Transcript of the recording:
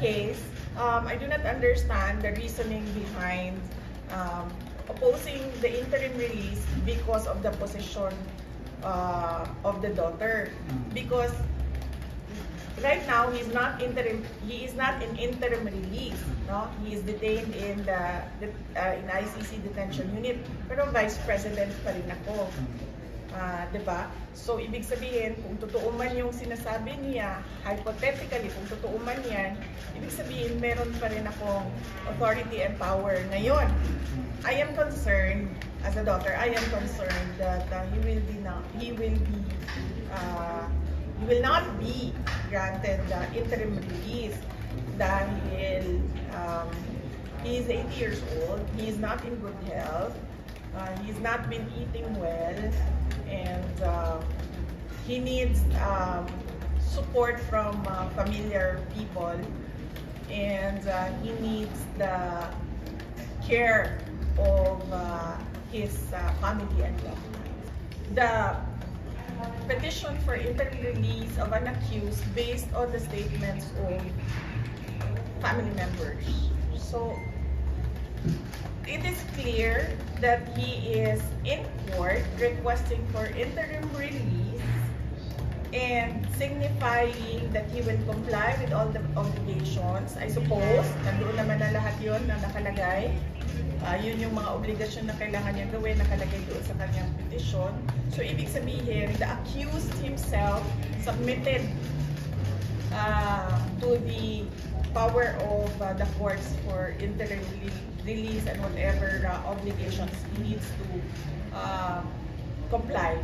case, I do not understand the reasoning behind opposing the interim release because of the position of the daughter. Because right now he is not in interim release. No, he is detained in in ICC detention unit. Pero vice president pa rin ako. Diba? So, ibig sabihin, kung totoo man yung sinasabi niya, hypothetically, kung totoo man yan, ibig sabihin, meron pa rin akong authority and power. Ngayon, I am concerned, as a daughter, I am concerned that he will not be granted the interim release dahil he is 80 years old, he is not in good health, he's not been eating well, and he needs support from familiar people, and he needs the care of his family and loved ones. The petition for interim release of an accused based on the statements of family members. So, it is clear that he is in court requesting for interim release and signifying that he will comply with all the obligations. I suppose, nandoon naman na lahat yun na nakalagay. Yun yung mga obligasyon na kailangan niya gawin, nakalagay doon sa kanyang petition. So, ibig sabihin, the accused himself submitted to the power of the courts for interim release and whatever obligations he needs to comply.